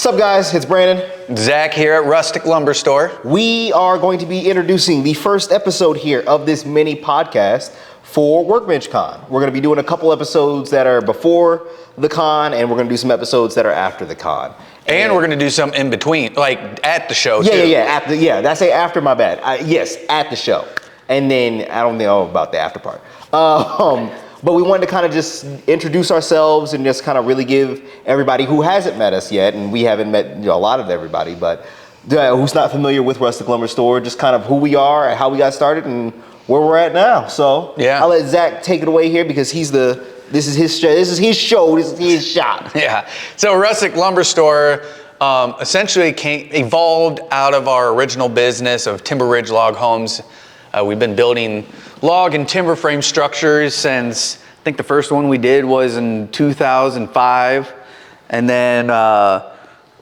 up, guys? It's Brandon. Zach here at Rustic Lumber Store. We are going to be introducing the first episode here of this mini podcast for Workbench Con. We're going to be doing a couple episodes that are before the con, and we're going to do some episodes that are after the con. And we're going to do some in between, like at the show, too. That's after, my bad. Yes, at the show. And then, I don't know about the after part. But we wanted to kind of just introduce ourselves and just kind of really give everybody who hasn't met us yet, and we haven't met a lot of everybody, but who's not familiar with Rustic Lumber Store, just kind of who we are, how we got started, and where we're at now. So yeah. I'll let Zach take it away here because this is his show, this is his shop. Yeah. So Rustic Lumber Store essentially evolved out of our original business of Timber Ridge log homes. We've been building log and timber frame structures since, I think the first one we did was in 2005. And then right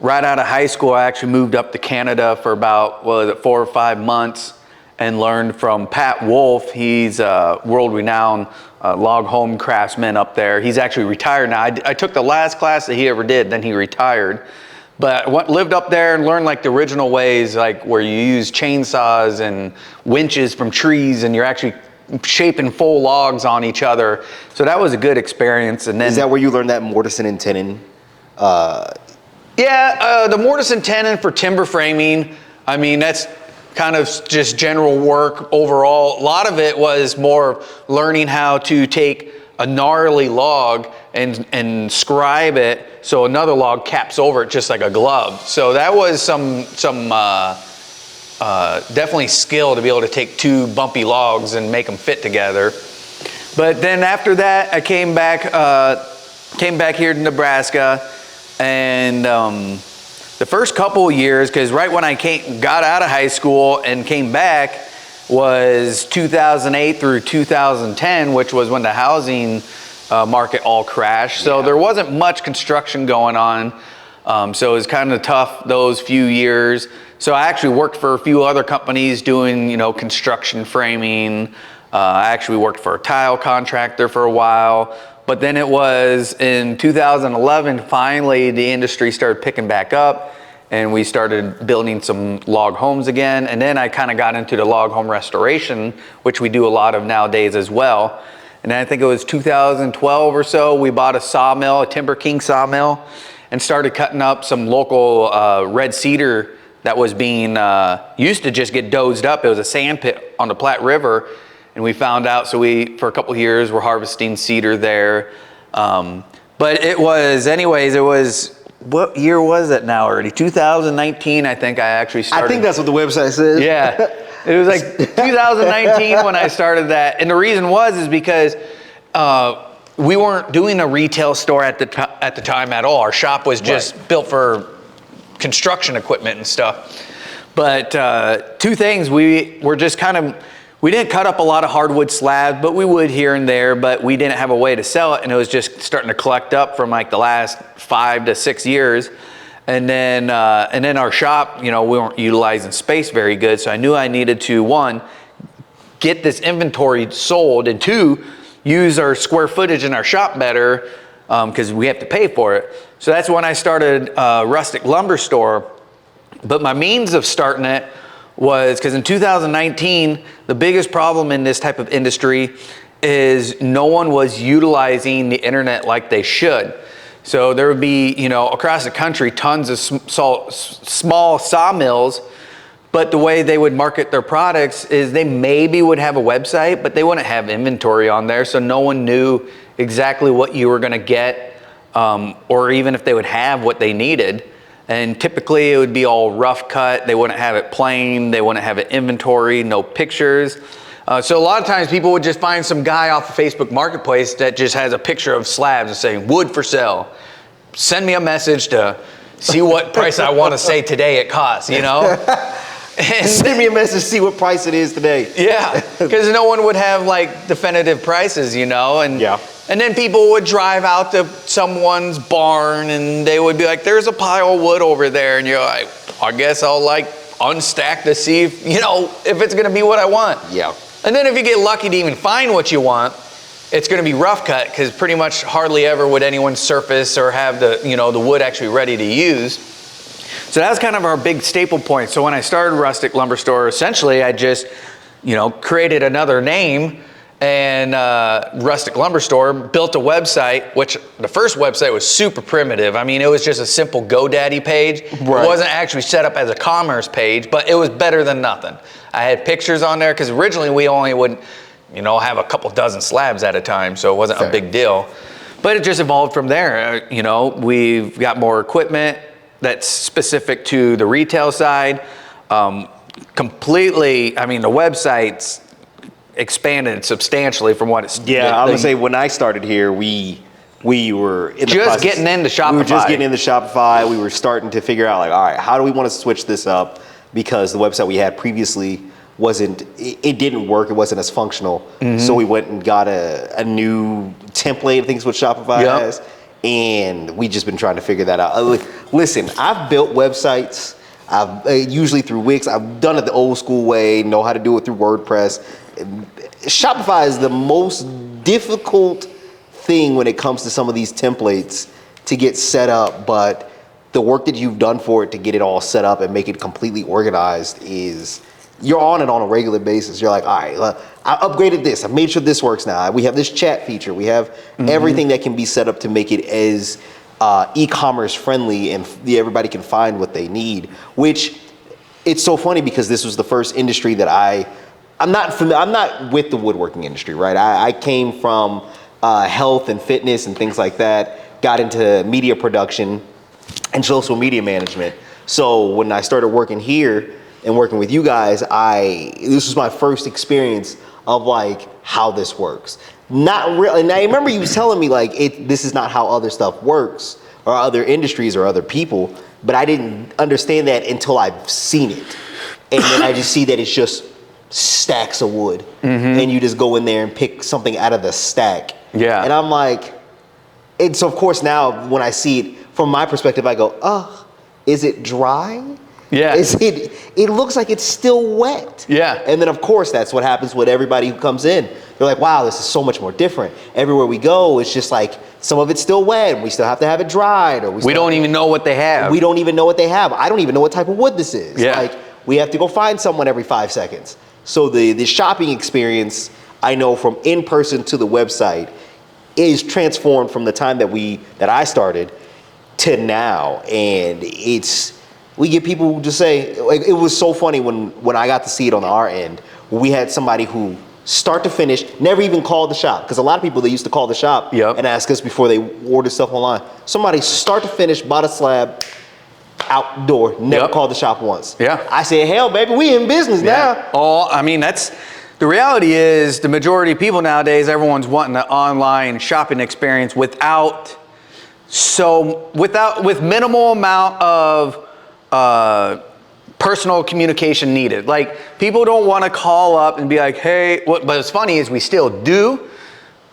out of high school, I actually moved up to Canada for about, 4 or 5 months and learned from Pat Wolf. He's a world-renowned log home craftsman up there. He's actually retired now. I took the last class that he ever did, then he retired. But lived up there and learned like the original ways, like where you use chainsaws and winches from trees and you're actually shaping full logs on each other. So that was a good experience. And then, is that where you learned that mortise and tenon? The mortise and tenon for timber framing. I mean, that's kind of just general work overall. A lot of it was more learning how to take a gnarly log and scribe it so another log caps over it just like a glove. So that was some definitely skill to be able to take two bumpy logs and make them fit together. But then after that, I came back here to Nebraska, and the first couple of years, because right when I got out of high school and came back was 2008 through 2010, which was when the housing market all crashed. So there wasn't much construction going on. So it was kind of tough those few years. So I actually worked for a few other companies doing, construction framing. I actually worked for a tile contractor for a while. But then it was in 2011, finally the industry started picking back up and we started building some log homes again. And then I kind of got into the log home restoration, which we do a lot of nowadays as well. And then I think it was 2012 or so, we bought a sawmill, a Timber King sawmill, and started cutting up some local red cedar that was being, used to just get dozed up. It was a sand pit on the Platte River. And we found out, so for a couple of years, we're harvesting cedar there. But it was, what year was it now already? 2019, I think I actually started. I think that's what the website says. Yeah, it was like 2019 when I started that. And the reason is because we weren't doing a retail store at the time at all. Our shop was just built for construction equipment and stuff. But two things, we didn't cut up a lot of hardwood slabs, but we would here and there, but we didn't have a way to sell it, and it was just starting to collect up from like the last 5 to 6 years. And then our shop, we weren't utilizing space very good, so I knew I needed to, 1, get this inventory sold, and 2, use our square footage in our shop better, because we have to pay for it. So that's when I started Rustic Lumber Store. But my means of starting it was because in 2019, the biggest problem in this type of industry is no one was utilizing the internet like they should. So there would be, across the country, tons of small sawmills, but the way they would market their products is they maybe would have a website, but they wouldn't have inventory on there, so no one knew exactly what you were gonna get, or even if they would have what they needed. And typically it would be all rough cut. They wouldn't have it plain. They wouldn't have it inventory, no pictures. So a lot of times people would just find some guy off of Facebook Marketplace that just has a picture of slabs and saying, wood for sale. Send me a message to see what price I want to say today it costs, And send me a message, see what price it is today. Yeah, because no one would have like definitive prices, and yeah. And then people would drive out to someone's barn and they would be like, there's a pile of wood over there. And you're like, I guess I'll unstack to see if it's going to be what I want. Yeah. And then if you get lucky to even find what you want, it's going to be rough cut because pretty much hardly ever would anyone surface or have the wood actually ready to use. So that's kind of our big staple point. So when I started Rustic Lumber Store, essentially I just, created another name and Rustic Lumber Store, built a website, which the first website was super primitive. I mean, it was just a simple GoDaddy page. Right. It wasn't actually set up as a commerce page, but it was better than nothing. I had pictures on there because originally we only would, have a couple dozen slabs at a time, so it wasn't a big deal. But it just evolved from there. We've got more equipment that's specific to the retail side. Completely, I mean, the website's expanded substantially from what it's. Yeah, I'm gonna say when I started here, we were in the process, getting into Shopify. We were just getting into Shopify. We were starting to figure out, like, all right, how do we want to switch this up? Because the website we had previously it didn't work. It wasn't as functional. So we went and got a new template. I think is what Shopify has, and we just been trying to figure that out. Listen, I've built websites. I've usually through Wix. I've done it the old school way. Know how to do it through WordPress. Shopify is the most difficult thing when it comes to some of these templates to get set up, but the work that you've done for it to get it all set up and make it completely organized is, you're on it on a regular basis. You're like, all right, I upgraded this. I made sure this works now. We have this chat feature. We have everything that can be set up to make it as e-commerce friendly and everybody can find what they need, which it's so funny because this was the first industry that I'm not with the woodworking industry, right? I came from health and fitness and things like that, got into media production and social media management. So when I started working here and working with you guys, this was my first experience of like how this works. Not really. And I remember you telling me like this is not how other stuff works or other industries or other people, but I didn't understand that until I've seen it. And then I just see that it's just stacks of wood and you just go in there and pick something out of the stack. Yeah. And I'm like, and so of course now when I see it from my perspective, I go, is it dry? Yeah. It looks like it's still wet. Yeah. And then of course that's what happens with everybody who comes in. They're like, wow, this is so much more different. Everywhere we go, it's just like some of it's still wet. We still have to have it dried, or we don't even know what they have. We don't even know what they have. I don't even know what type of wood this is. Yeah. Like we have to go find someone every 5 seconds. So the shopping experience, I know from in person to the website, is transformed from the time that I started to now, and we get people who just say, like, it was so funny when I got to see it on our end. We had somebody who start to finish never even called the shop, because a lot of people, they used to call the shop and ask us before they order stuff online. Somebody start to finish bought a slab outdoor, never called the shop once. Yeah. I said, hell, baby, we in business now. Oh, I mean, the reality is the majority of people nowadays, everyone's wanting an online shopping experience with minimal amount of personal communication needed. Like, people don't want to call up and be like, hey, but what's funny is we still do,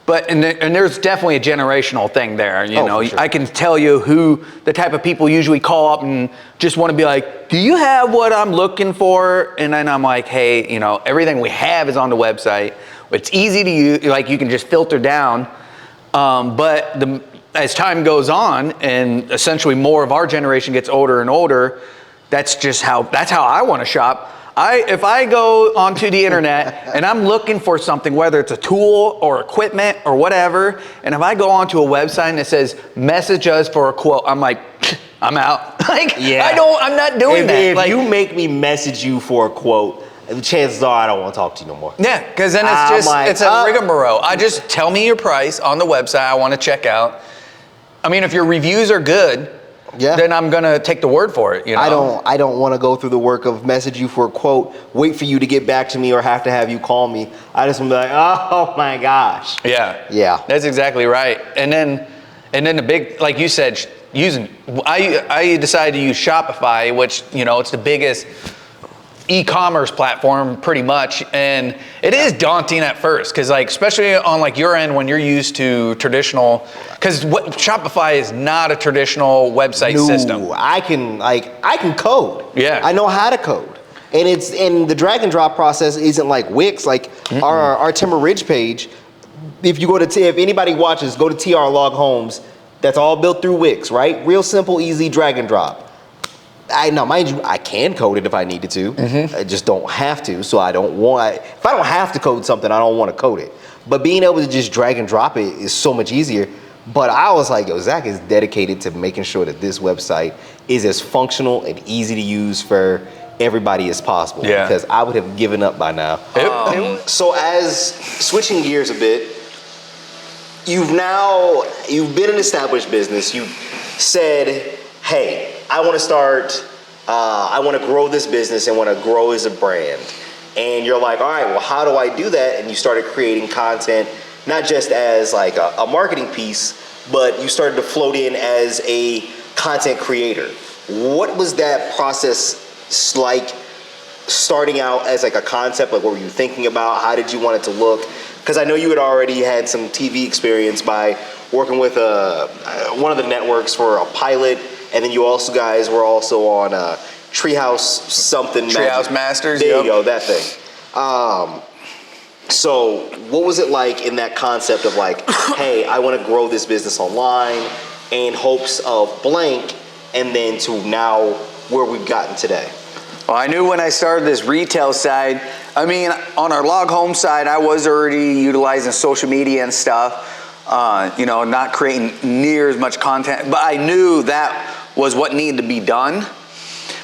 and there's definitely a generational thing there. You know, sure. I can tell you who the type of people usually call up and just want to be like, do you have what I'm looking for? And then I'm like, hey, everything we have is on the website. It's easy to use, like you can just filter down. But as time goes on and essentially more of our generation gets older and older, that's how I want to shop. If I go onto the internet and I'm looking for something, whether it's a tool or equipment or whatever, and if I go onto a website and it says message us for a quote, I'm like, I'm out. Like, I'm not doing that. If you make me message you for a quote, chances are I don't want to talk to you no more. Yeah, because then it's a rigmarole. I just tell me your price on the website I want to check out. I mean, if your reviews are good, then I'm gonna take the word for it. I don't want to go through the work of message you for a quote, wait for you to get back to me, or have to have you call me. I just want to be like, oh my gosh. Yeah. That's exactly right. And then the big, like you said, I decided to use Shopify, which it's the biggest e-commerce platform pretty much, and it is daunting at first because, like, especially on like your end when you're used to traditional, because Shopify is not a traditional website system. I can code. Yeah, I know how to code, and the drag and drop process isn't like Wix. Like our Timber Ridge page, if anybody watches, go to TR Log Homes. That's all built through Wix, right? Real simple, easy drag and drop. now, mind you, I can code it if I needed to. I just don't have to. So if I don't have to code something, I don't want to code it. But being able to just drag and drop it is so much easier. But I was like, yo, Zach is dedicated to making sure that this website is as functional and easy to use for everybody as possible. Yeah. Because I would have given up by now. So as switching gears a bit, you've been an established business. You said, hey, I want to grow this business and want to grow as a brand. And you're like, all right, well, how do I do that? And you started creating content, not just as like a marketing piece, but you started to float in as a content creator. What was that process like, starting out as like a concept? Like, what were you thinking about? How did you want it to look? Because I know you had already had some TV experience by working with one of the networks for a pilot, and then you also guys were also on Treehouse something. Treehouse Masters. There you go, that thing. So what was it like in that concept of like, hey, I want to grow this business online in hopes of blank, and then to now where we've gotten today? Well, I knew when I started this retail side, I mean, on our log home side, I was already utilizing social media and stuff, not creating near as much content, but I knew that was what needed to be done.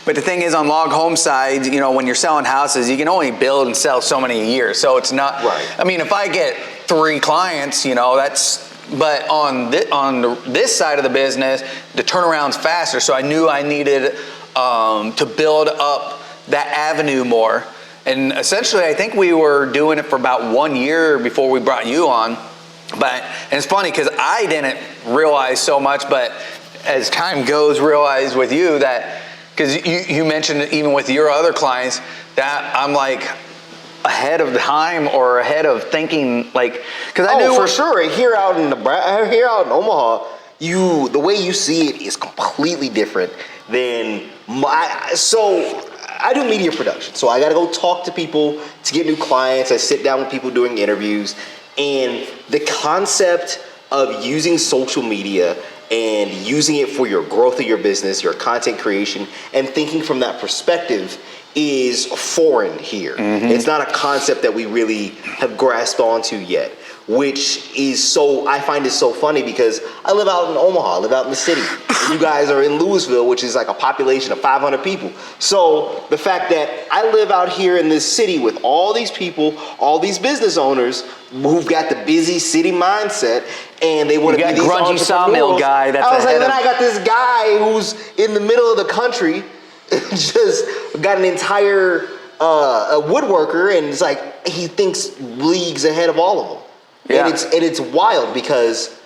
But the thing is, on log home side, when you're selling houses, you can only build and sell so many a year. So it's not, right. I mean, if I get 3 clients, but on this side of the business, the turnaround's faster. So I knew I needed to build up that avenue more. And essentially, I think we were doing it for about 1 year before we brought you on. And it's funny because I didn't realize so much, but as time goes, realize with you that, because you mentioned it even with your other clients, that I'm like ahead of time or ahead of thinking, like, because I knew for sure. Here out in Omaha, the way you see it is completely different than so I do media production. So I got to go talk to people to get new clients. I sit down with people doing interviews, and the concept of using social media and using it for your growth of your business, your content creation, and thinking from that perspective is foreign here. It's not a concept that we really have grasped onto yet, which is I find it so funny because I live out in Omaha, I live out in the city. And you guys are in Louisville, which is like a population of 500 people. So the fact that I live out here in this city with all these people, all these business owners who've got the busy city mindset, and they want to be these grungy entrepreneurs. sawmill guy. That's I was like, ahead then of- I got this guy who's in the middle of the country, just got an entire a woodworker, and it's like he thinks leagues ahead of all of them. Yeah. And it's wild because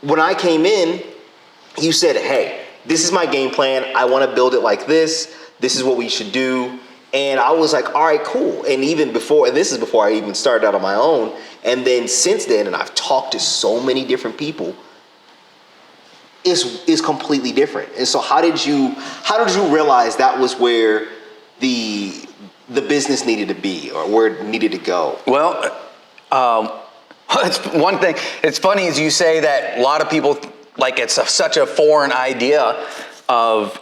when I came in, you said, hey, this is my game plan. I want to build it like this. This is what we should do. And I was like, all right, cool. And even before, and this is before I even started out on my own. And then since then, and I've talked to so many different people, is completely different. And so how did you realize that was where the business needed to be, or where it needed to go? Well, it's one thing. It's funny as you say that a lot of people like it's such a foreign idea of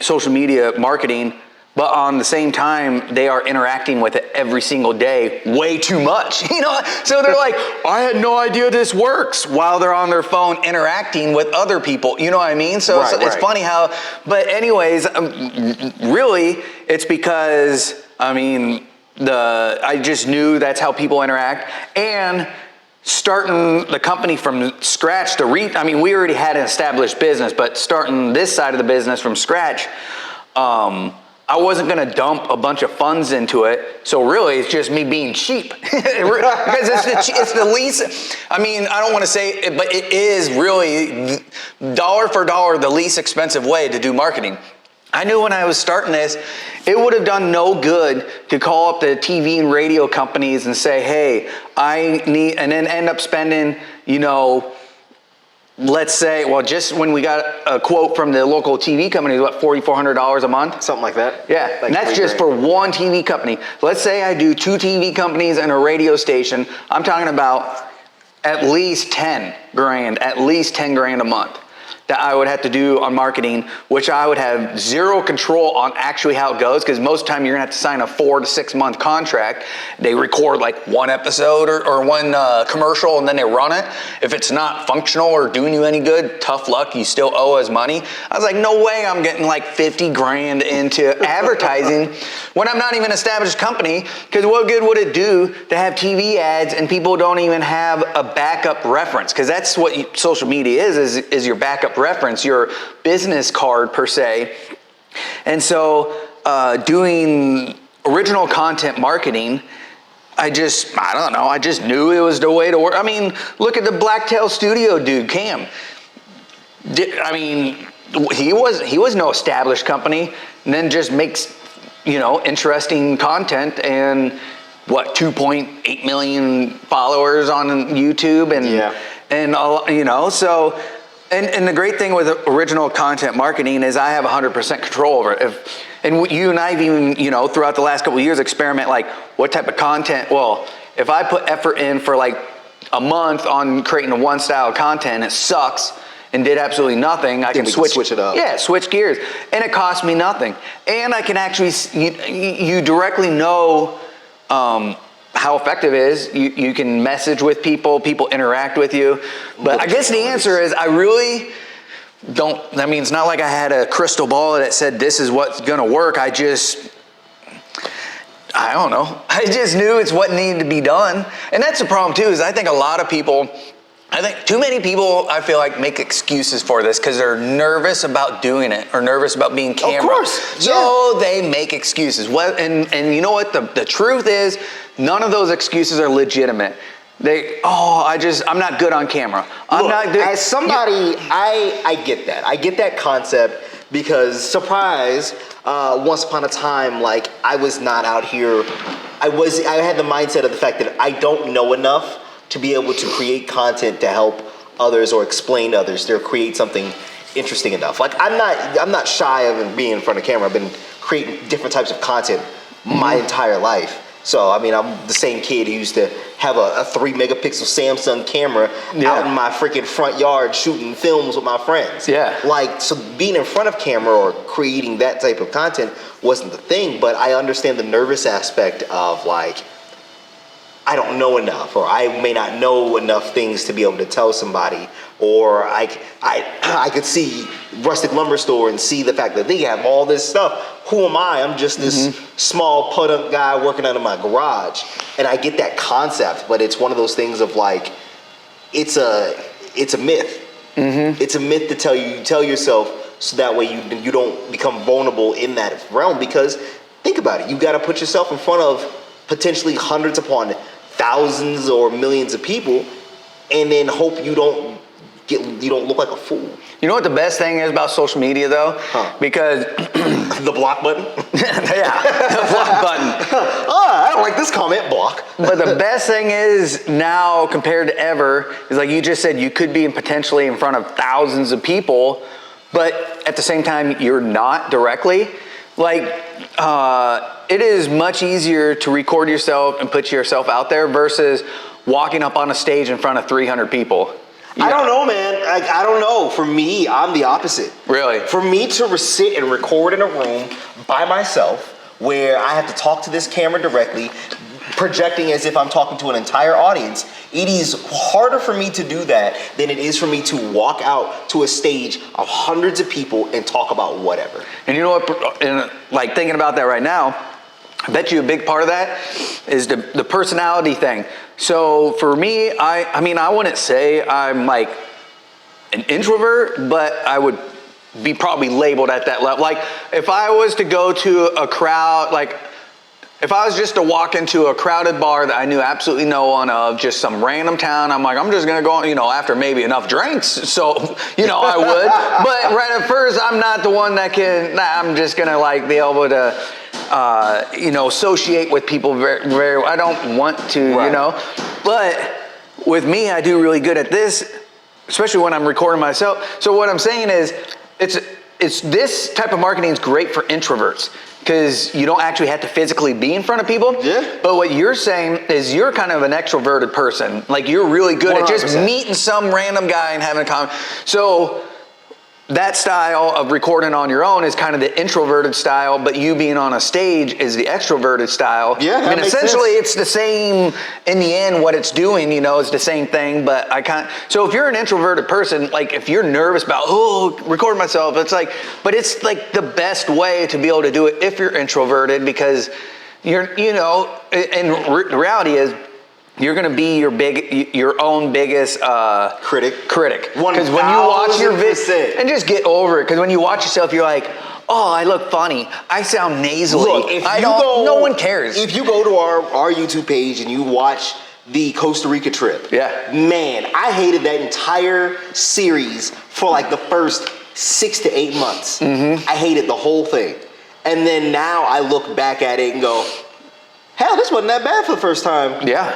social media marketing, but on the same time, they are interacting with it every single day way too much. So they're like, I had no idea this works, while they're on their phone interacting with other people. You know what I mean? So it's funny how, but anyways, really, it's because, I just knew that's how people interact. And starting the company from scratch we already had an established business, but starting this side of the business from scratch, I wasn't going to dump a bunch of funds into it. So really, it's just me being cheap. Because it's the least, I don't want to say it, but it is really dollar for dollar the least expensive way to do marketing. I knew when I was starting this, it would have done no good to call up the TV and radio companies and say, hey, I need, and then end up spending, let's say, just when we got a quote from the local TV company, $4,400 a month? Something like that? Yeah, like and that's just for one TV company. Let's say I do 2 TV companies and a radio station. I'm talking about at least 10 grand a month. that I would have to do on marketing, which I would have zero control on actually how it goes, because most of the time you're gonna have to sign a 4 to 6 month contract. They record like one episode or one commercial, and then they run it. If it's not functional or doing you any good, tough luck, you still owe us money. I was like, no way I'm getting like 50 grand into advertising when I'm not even an established company, because what good would it do to have TV ads and people don't even have a backup reference? Because that's what social media is your backup reference, your business card per se. And so doing original content marketing, I just knew it was the way to work. I mean, look at the Blacktail Studio dude, Cam. I mean, he was no established company, and then just makes, interesting content, and 2.8 million followers on YouTube, and so, and the great thing with original content marketing is I have 100% control over it. And you and I've even, throughout the last couple of years, experiment like what type of content. Well, if I put effort in for like a month on creating one style of content, it sucks and did absolutely nothing, I can switch it up. Yeah, switch gears. And it costs me nothing. And I can actually, you directly know how effective it is. You can message with people interact with you. But I guess the answer is I really don't, it's not like I had a crystal ball that said this is what's gonna work. I don't know. I just knew it's what needed to be done. And that's the problem too, is I think too many people, I feel like, make excuses for this because they're nervous about doing it or nervous about being camera. Of course. So they make excuses. And you know what? The truth is, none of those excuses are legitimate. I'm not good on camera. As somebody, I get that. I get that concept because, surprise, once upon a time, like, I was not out here. I had the mindset of the fact that I don't know enough to be able to create content to help others or explain to others to create something interesting enough. Like, I'm not shy of being in front of camera. I've been creating different types of content my entire life. So, I'm the same kid who used to have a 3 megapixel Samsung camera out in my freaking front yard shooting films with my friends. Yeah. Like, so being in front of camera or creating that type of content wasn't the thing, but I understand the nervous aspect of, like, I don't know enough, or I may not know enough things to be able to tell somebody, or I could see Rustic Lumber Store and see the fact that they have all this stuff. Who am I? I'm just this small put-up guy working out of my garage, and I get that concept, but it's one of those things of like, it's a myth. It's a myth to tell yourself, so that way you don't become vulnerable in that realm. Because think about it, you got to put yourself in front of potentially hundreds upon thousands or millions of people, and then hope you don't look like a fool. You know what the best thing is about social media though? Because the block button. Yeah, the block button. I don't like this comment, block. But the best thing is now compared to ever is, like you just said, you could be potentially in front of thousands of people, but at the same time you're not directly. Like, it is much easier to record yourself and put yourself out there versus walking up on a stage in front of 300 people. I don't know, man. I don't know. For me, I'm the opposite. Really? For me to sit and record in a room by myself where I have to talk to this camera directly, projecting as if I'm talking to an entire audience, it is harder for me to do that than it is for me to walk out to a stage of hundreds of people and talk about whatever. And you know what, and like thinking about that right now, I bet you a big part of that is the personality thing. So for me, I wouldn't say I'm like an introvert, but I would be probably labeled at that level. Like if I was to go to a crowd, like if I was just to walk into a crowded bar that I knew absolutely no one of, just some random town, I'm like, I'm just gonna go, after maybe enough drinks. So, I would. But right at first, I'm not the one that I'm just gonna like be able to, associate with people very, very, I don't want to, But with me, I do really good at this, especially when I'm recording myself. So what I'm saying is, it's this type of marketing is great for introverts, because you don't actually have to physically be in front of people. Yeah. But what you're saying is you're kind of an extroverted person. Like you're really good 100%. At just meeting some random guy and having a conversation. So that style of recording on your own is kind of the introverted style, but you being on a stage is the extroverted style. Yeah, I mean, essentially it's the same in the end, what it's doing, you know, it's the same thing, but so if you're an introverted person, like if you're nervous about, record myself, it's like, but it's like the best way to be able to do it if you're introverted, because you're, you know, and the reality is, you're gonna be your own biggest critic. Because when you watch your video, and just get over it. Because when you watch yourself, you're like, oh, I look funny. I sound nasally. Look, no one cares. If you go to our YouTube page and you watch the Costa Rica trip, man, I hated that entire series for like the first 6 to 8 months. I hated the whole thing, and then now I look back at it and go, hell, this wasn't that bad for the first time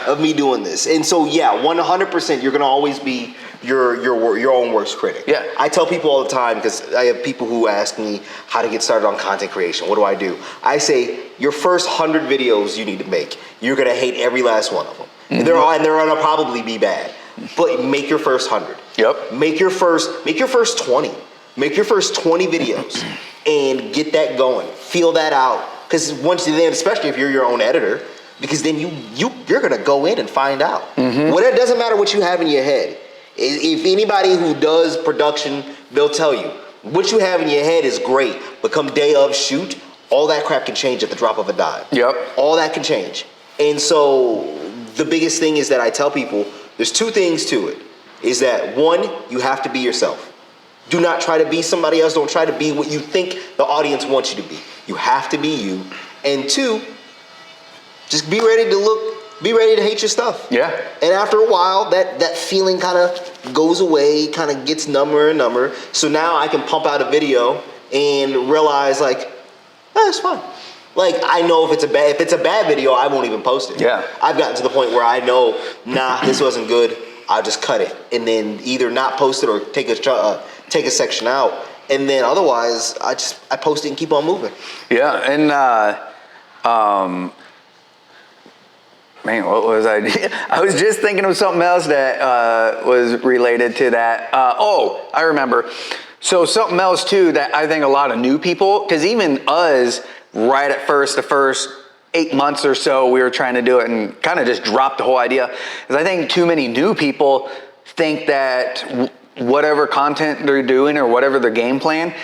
of me doing this. And so, 100%, you're gonna always be your own worst critic. Yeah. I tell people all the time, because I have people who ask me how to get started on content creation. What do I do? I say, your first 100 videos you need to make, you're gonna hate every last one of them. And they're gonna probably be bad. But make your first 100. Yep. Make your first 20. Make your first 20 videos and get that going. Feel that out. Because once you're there, especially if you're your own editor, because then you're gonna go in and find out. It doesn't matter what you have in your head. If anybody who does production, they'll tell you what you have in your head is great, but come day of shoot, all that crap can change at the drop of a dime. Yep. All that can change. And so the biggest thing is that I tell people, there's two things to it. Is that one, you have to be yourself. Do not try to be somebody else. Don't try to be what you think the audience wants you to be. You have to be you. And two, just be ready to hate your stuff. Yeah. And after a while, that feeling kind of goes away, kind of gets number and number. So now I can pump out a video and realize like, it's fun. Like I know if it's a bad video, I won't even post it. Yeah. I've gotten to the point where I know, this wasn't good. I'll just cut it and then either not post it or take a section out. And then otherwise, I post it and keep on moving. Yeah, and man, what was I? I was just thinking of something else that was related to that. I remember. So something else too that I think a lot of new people, because even us, right at first, the first 8 months or so, we were trying to do it and kind of just dropped the whole idea. Because I think too many new people think that whatever content they're doing or whatever their game plan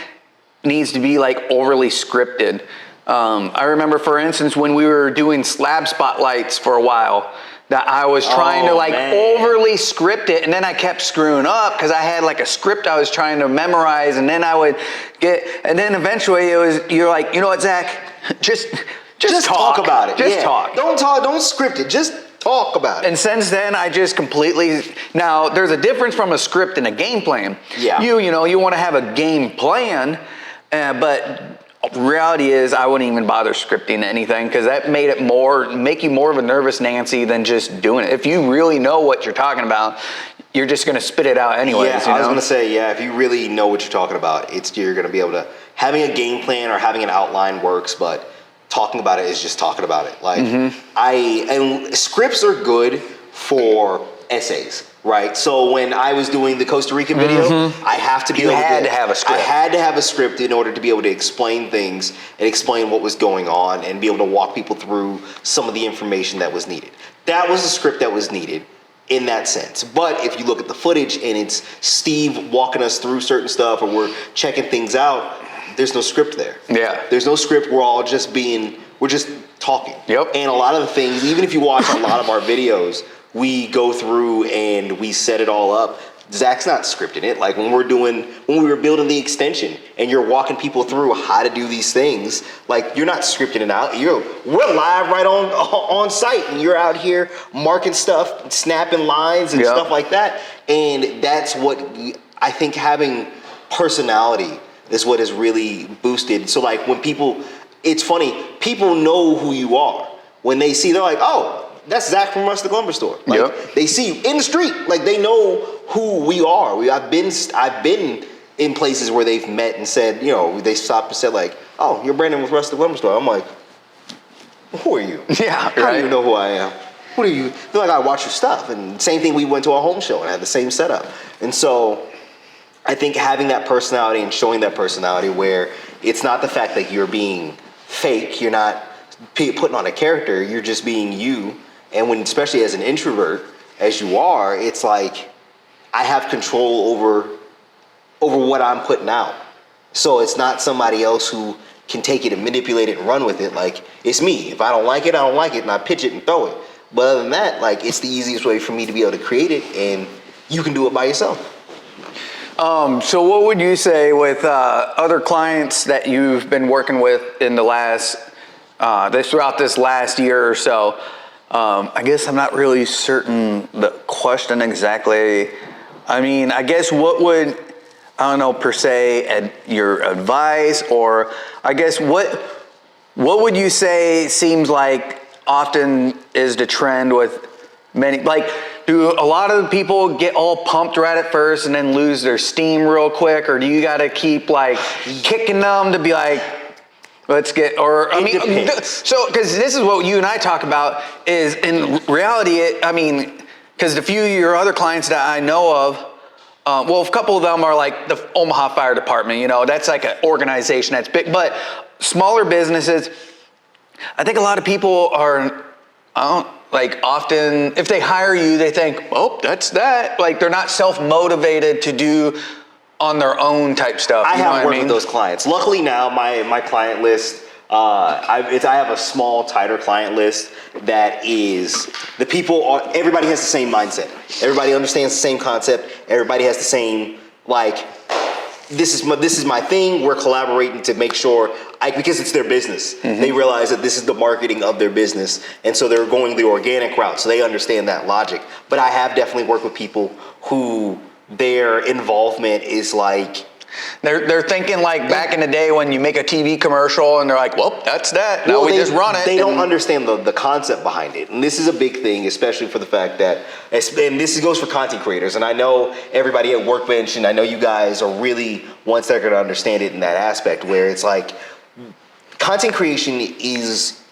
needs to be like overly scripted. I remember, for instance, when we were doing slab spotlights for a while, that I was trying to overly script it, and then I kept screwing up because I had like a script I was trying to memorize, and then I would and then eventually you're like, you know what, Zach, just talk about it. Just talk. Don't script it. Just talk about it. And since then, I just completely. Now, there's a difference from a script and a game plan. Yeah. You want to have a game plan, but reality is I wouldn't even bother scripting anything because that make you more of a nervous Nancy than just doing it. If you really know what you're talking about, you're just going to spit it out anyways. Yeah, I was going to say, if you really know what you're talking about, you're going to be able to, having a game plan or having an outline works, but talking about it is just talking about it. Like and scripts are good for essays, right? So when I was doing the Costa Rican video, I have to be able to have a script. I had to have a script in order to be able to explain things and explain what was going on and be able to walk people through some of the information that was needed. That was a script that was needed in that sense. But if you look at the footage and it's Steve walking us through certain stuff or we're checking things out, there's no script there. Yeah. There's no script. We're just talking. Yep. And a lot of the things, even if you watch a lot of our videos, we go through and we set it all up. Zach's not scripting it. Like when we were building the extension and you're walking people through how to do these things, like you're not scripting it out. We're live right on site and you're out here marking stuff, snapping lines and stuff like that. And that's what I think having personality is what is really boosted. So like when it's funny, people know who you are. When they see, they're like, oh, that's Zach from Rustic Lumber Store. Like they see you in the street, like they know who we are. I've been in places where they've met and said, they stopped and said like, oh, you're Brandon with Rustic Lumber Store. I'm like, who are you? Yeah, How do you know who I am? What are you? They're like, I watch your stuff. And same thing, we went to a home show and had the same setup. And so I think having that personality and showing that personality where it's not the fact that you're being fake, you're not putting on a character, you're just being you. And when, especially as an introvert, as you are, it's like I have control over what I'm putting out. So it's not somebody else who can take it and manipulate it and run with it. Like, it's me. If I don't like it, I don't like it, and I pitch it and throw it. But other than that, like, it's the easiest way for me to be able to create it, and you can do it by yourself. So what would you say with other clients that you've been working with in the last, throughout this last year or so? I guess I'm not really certain the question exactly. I mean, I guess what would, I don't know, per se, your advice, or I guess what would you say seems like often is the trend with many, like, do a lot of the people get all pumped right at first and then lose their steam real quick, or do you got to keep like kicking them to be like, let's get, or I mean, so because this is what you and I talk about is in reality, because the few of your other clients that I know of, well, a couple of them are like the Omaha Fire Department, that's like an organization that's big, but smaller businesses, I think a lot of people are, like often if they hire you, they think, oh, that's that. Like they're not self-motivated to do on their own type stuff. I have worked with those clients. Luckily now my client list, I have a small, tighter client list that is, everybody has the same mindset. Everybody understands the same concept. Everybody has the same, like, this is my thing. We're collaborating to make sure, because it's their business. Mm-hmm. They realize that this is the marketing of their business. And so they're going the organic route. So they understand that logic. But I have definitely worked with people who their involvement is like, they're thinking like back in the day when you make a TV commercial and they're like, well, that's that. Now we just run it. They don't understand the concept behind it. And this is a big thing, especially for the fact that, and this goes for content creators. And I know everybody at Workbench, and I know you guys are really ones that are going to understand it in that aspect where it's like content creation is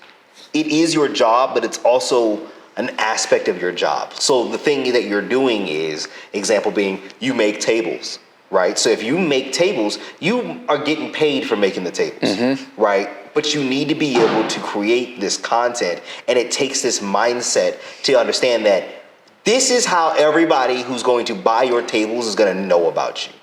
your job, but it's also an aspect of your job. So the thing that you're doing is, example being, you make tables. Right? So if you make tables, you are getting paid for making the tables, mm-hmm. right? But you need to be able to create this content, and it takes this mindset to understand that this is how everybody who's going to buy your tables is going to know about you.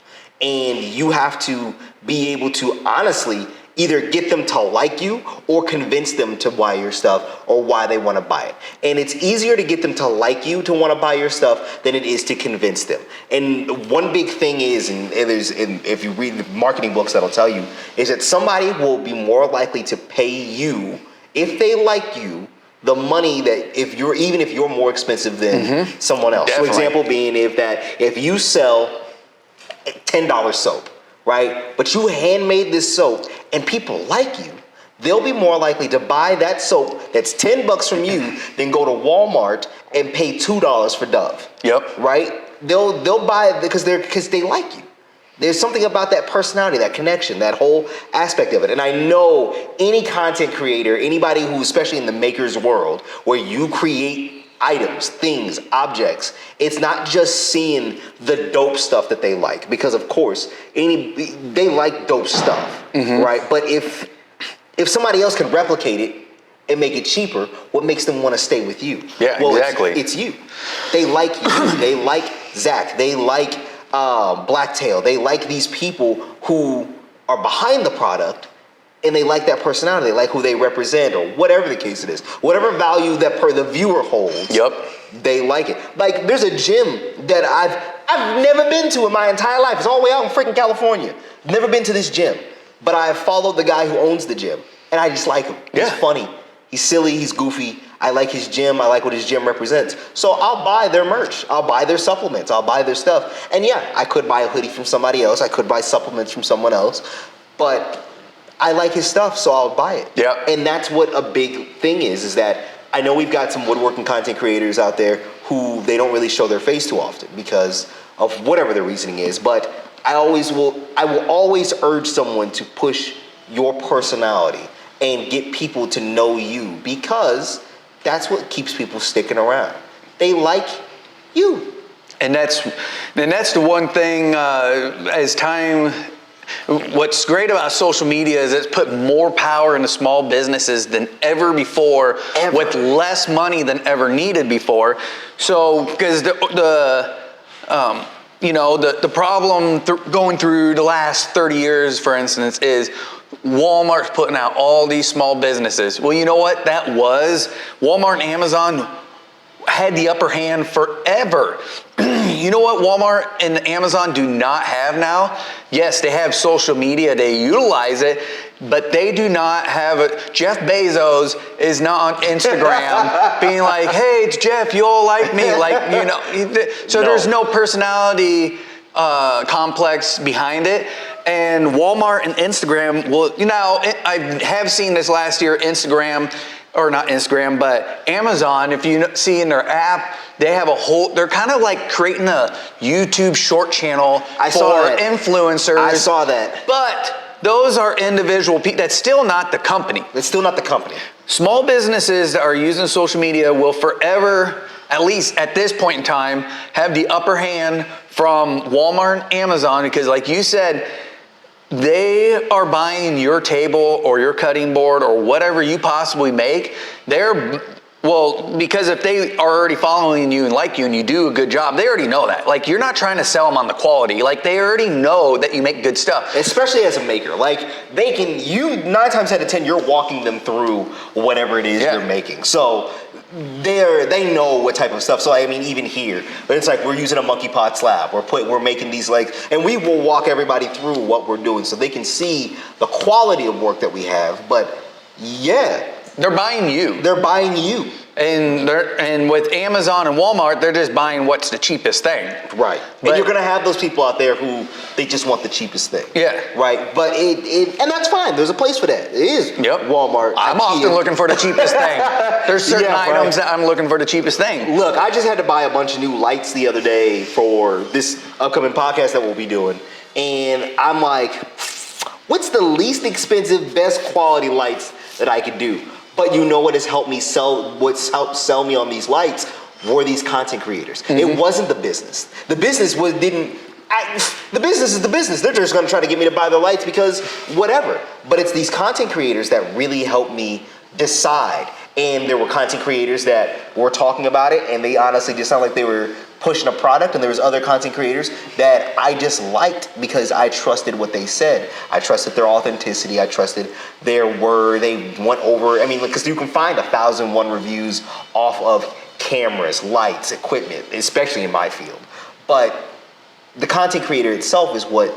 And you have to be able to honestly either get them to like you or convince them to buy your stuff or why they want to buy it. And it's easier to get them to like you to want to buy your stuff than it is to convince them. And one big thing is, and if you read the marketing books, that'll tell you, is that somebody will be more likely to pay you if they like you the money that even if you're more expensive than mm-hmm. someone else. Definitely. So example being if you sell $10 soap, right? But you handmade this soap and people like you, they'll be more likely to buy that soap that's $10 from you than go to Walmart and pay $2 for Dove. Yep. Right? They'll buy it because they like you. There's something about that personality, that connection, that whole aspect of it. And I know any content creator, anybody who, especially in the maker's world, where you create items, things, objects, it's not just seeing the dope stuff that they like, because of course they like dope stuff, mm-hmm. right? But if somebody else can replicate it and make it cheaper, what makes them want to stay with you? Yeah, well, exactly. It's you. They like you. They like Zach. They like Blacktail. They like these people who are behind the product, and they like that personality. They like who they represent, or whatever the case it is. Whatever value that the viewer holds, yep. They like it. Like, there's a gym that I've never been to in my entire life. It's all the way out in freaking California. Never been to this gym. But I have followed the guy who owns the gym, and I just like him. He's funny. He's silly. He's goofy. I like his gym. I like what his gym represents. So I'll buy their merch. I'll buy their supplements. I'll buy their stuff. And yeah, I could buy a hoodie from somebody else. I could buy supplements from someone else. But I like his stuff, so I'll buy it. Yeah. And that's what a big thing is that I know we've got some woodworking content creators out there who they don't really show their face too often because of whatever their reasoning is. But I will always urge someone to push your personality and get people to know you, because that's what keeps people sticking around. They like you. And that's the one thing, as time, what's great about social media is it's put more power into small businesses than ever before, with less money than ever needed before. So, because the problem going through the last 30 years, for instance, is Walmart's putting out all these small businesses. Well, you know what that was? Walmart and Amazon had the upper hand forever. You know what Walmart and Amazon do not have now? Yes, they have social media, they utilize it, but they do not have it. Jeff Bezos is not on Instagram being like, hey, it's Jeff, you all like me. So there's no personality complex behind it. And Walmart and Instagram, I have seen this last year, or not Instagram, but Amazon, if you see in their app, they have they're kind of like creating a YouTube short channel for influencers. I saw that. But those are individual people. That's still not the company. It's still not the company. Small businesses that are using social media will forever, at least at this point in time, have the upper hand from Walmart and Amazon, because like you said, they are buying your table or your cutting board or whatever you possibly make. Because if they are already following you and like you and you do a good job, they already know that. Like, you're not trying to sell them on the quality. Like, they already know that you make good stuff. Especially as a maker. Like, 9 times out of 10, you're walking them through whatever it is you're making. So they know what type of stuff. So I mean, even here, but it's like we're using a monkey pot slab. We're making these and we will walk everybody through what we're doing so they can see the quality of work that we have. But yeah, they're buying you. They're buying you. And with Amazon and Walmart, they're just buying what's the cheapest thing. Right. And you're going to have those people out there who they just want the cheapest thing. Yeah. Right. But and that's fine. There's a place for that. It is Walmart. I'm often looking for the cheapest thing. There's certain items that I'm looking for the cheapest thing. Look, I just had to buy a bunch of new lights the other day for this upcoming podcast that we'll be doing. And I'm like, what's the least expensive, best quality lights that I could do? But you know what has helped me what's helped sell me on these lights were these content creators. Mm-hmm. It wasn't the business. The business the business is the business. They're just gonna try to get me to buy the lights because whatever. But it's these content creators that really helped me decide. And there were content creators that were talking about it, and they honestly just sounded like they were pushing a product, and there was other content creators that I just liked because I trusted what they said. I trusted their authenticity. I trusted their word. They went over, because you can find 1,001 reviews off of cameras, lights, equipment, especially in my field. But the content creator itself is what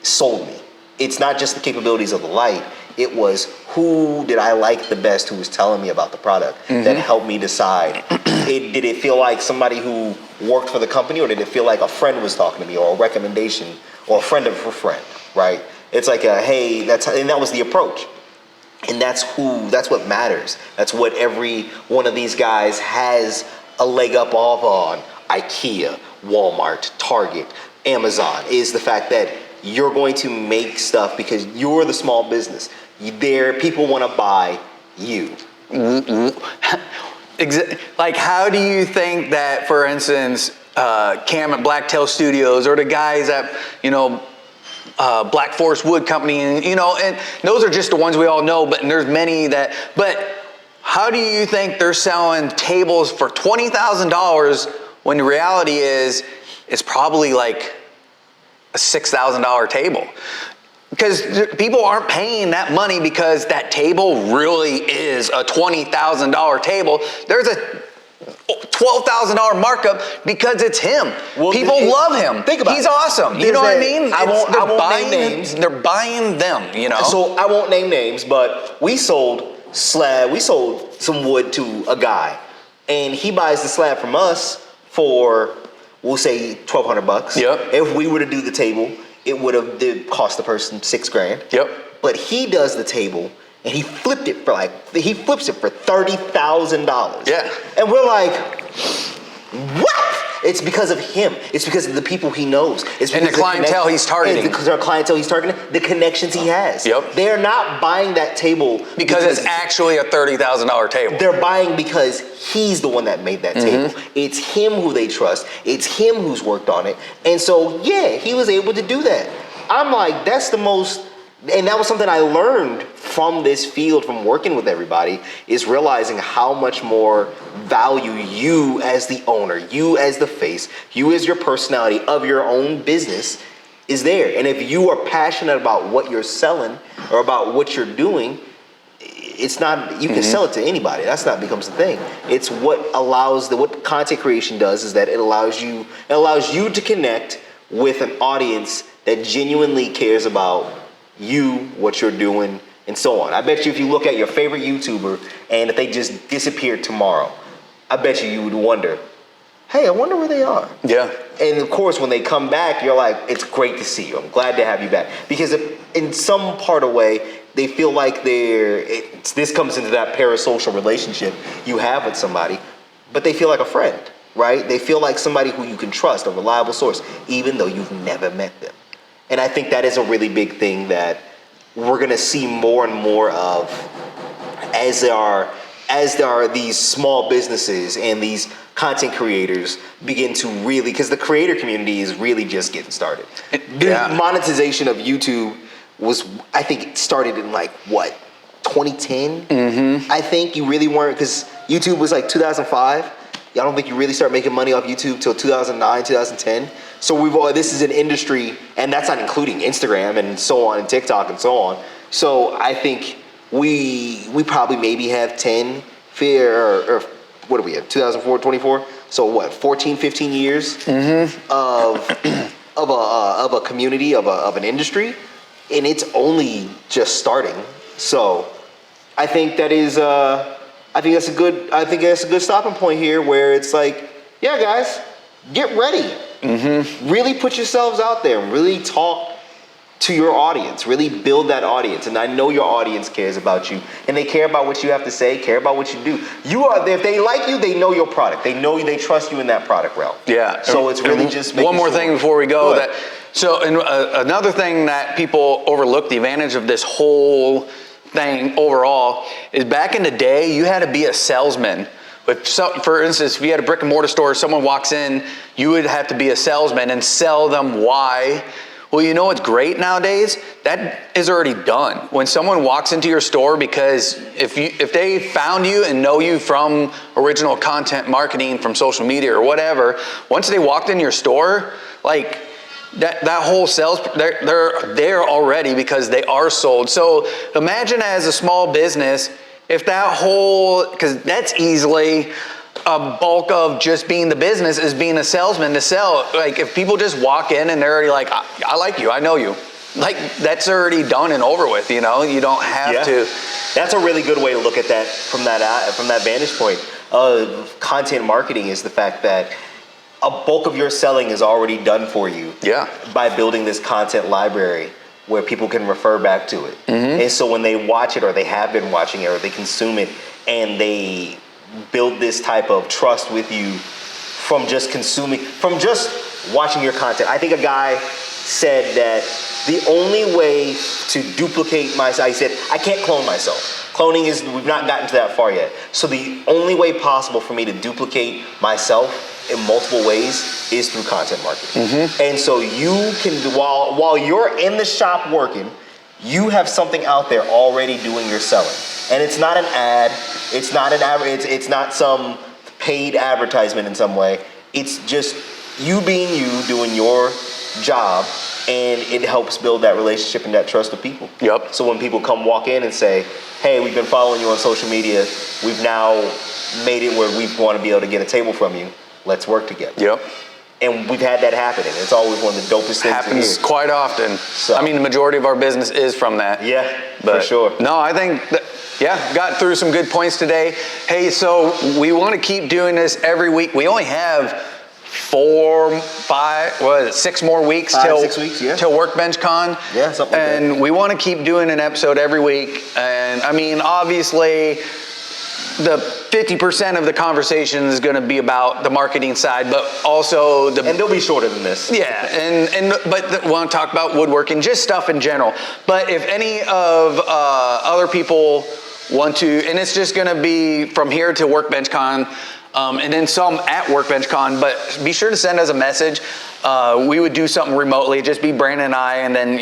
sold me. It's not just the capabilities of the light. It was who did I like the best who was telling me about the product that helped me decide. Did it feel like somebody who worked for the company, or did it feel like a friend was talking to me, or a recommendation, or a friend of a friend, right? It's like and that was the approach. And that's what matters. That's what every one of these guys has a leg up off on. IKEA, Walmart, Target, Amazon, is the fact that you're going to make stuff because you're the small business. People want to buy you. Like, how do you think that, for instance, Cam at Blacktail Studios, or the guys at, Black Forest Wood Company, and those are just the ones we all know, but there's many but how do you think they're selling tables for $20,000 when the reality is it's probably like a $6,000 table? Because people aren't paying that money because that table really is a $20,000 table. There's a $12,000 markup because it's him. Well, people love him. Think about it. He's awesome. You know what I mean? I won't name names. They're buying them, So I won't name names, but we sold some wood to a guy, and he buys the slab from us for, we'll say, $1,200. Yep. If we were to do the table, it would have cost the person $6,000. Yep. But he does the table, and he flips it for $30,000. Yeah. And we're like, what? It's because of him. It's because of the people he knows. It's And the clientele he's targeting. Because our clientele he's targeting, the connections he has. Yep. They're not buying that table because it's actually a $30,000 table. They're buying because he's the one that made that table. It's him who they trust. It's him who's worked on it. And so, yeah, he was able to do that. I'm like, that's the most, and that was something I learned from this field, from working with everybody, is realizing how much more value you as the owner, you as the face, you as your personality of your own business is there. And if you are passionate about what you're selling or about what you're doing, it's not, you can sell it to anybody. That's not becomes the thing. It's what what content creation does is that it allows you to connect with an audience that genuinely cares about you, what you're doing, and so on. I bet you if you look at your favorite YouTuber and if they just disappeared tomorrow, I bet you would wonder, hey, I wonder where they are. Yeah. And of course, when they come back, you're like, it's great to see you. I'm glad to have you back. Because in some part of way, they feel like this comes into that parasocial relationship you have with somebody, but they feel like a friend, right? They feel like somebody who you can trust, a reliable source, even though you've never met them. And I think that is a really big thing that we're gonna see more and more of as there are these small businesses and these content creators begin to really, because the creator community is really just getting started. Yeah. The monetization of YouTube was, I think it started in 2010? I think you really weren't, because YouTube was 2005. I don't think you really start making money off YouTube till 2009, 2010. So this is an industry, and that's not including Instagram and so on, and TikTok and so on. So I think we probably maybe have 10, or what do we have, 2004, 24? So what, 14, 15 years of a community, of an industry, and it's only just starting. So I think that's a good stopping point here, where it's like, yeah, guys, get ready. Really put yourselves out there and really talk to your audience. Really build that audience. And I know your audience cares about you, and they care about what you have to say, care about what you do. If they like you, they know your product. They know you, they trust you in that product realm. Yeah. So it's really just making one more sure. thing before we go. Another thing that people overlook, the advantage of this whole thing overall, is back in the day, you had to be a salesman. For instance, if you had a brick and mortar store, someone walks in, you would have to be a salesman and sell them why. Well, you know what's great nowadays? That is already done. When someone walks into your store, because if they found you and know you from original content marketing, from social media or whatever, once they walked in your store, that whole sales, they're there already because they are sold. So imagine as a small business, if that whole, because that's easily a bulk of just being the business, is being a salesman to sell. If people just walk in and they're already like, I like you, I know you. That's already done and over with, you don't have to. That's a really good way to look at that from that vantage point. Content marketing is the fact that a bulk of your selling is already done for you by building this content library where people can refer back to it. And so when they watch it, or they have been watching it, or they consume it, and they build this type of trust with you from just watching your content. I think a guy said that the only way to duplicate myself, he said, I can't clone myself. Cloning we've not gotten to that far yet. So the only way possible for me to duplicate myself in multiple ways is through content marketing. And so you can, while you're in the shop working, you have something out there already doing your selling. And it's not an ad, it's not some paid advertisement in some way. It's just you being you, doing your job, and it helps build that relationship and that trust with people. Yep. So when people come walk in and say, hey, we've been following you on social media, we've now made it where we want to be able to get a table from you, let's work together. Yep. And we've had that happen, and it's always one of the dopest things. Happens quite often. So, the majority of our business is from that. Yeah, for sure. No, I think got through some good points today. Hey, so we want to keep doing this every week. We only have 6 more weeks till Workbench Con. Yeah, something like that. And we want to keep doing an episode every week. And obviously, the 50% of the conversation is going to be about the marketing side, but also and they'll be shorter than this. Yeah, but want to talk about woodworking, just stuff in general. But if any of other people want to, and it's just going to be from here to Workbench Con, and then some at Workbench Con, but be sure to send us a message. We would do something remotely, just be Brandon and I, and then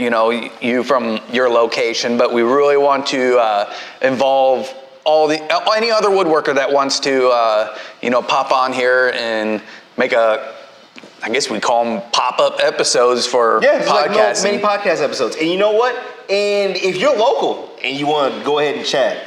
you from your location. But we really want to involve any other woodworker that wants to pop on here and make I guess we call them pop-up episodes for podcasts. Like mini podcast episodes. And you know what? And if you're local and you want to go ahead and chat,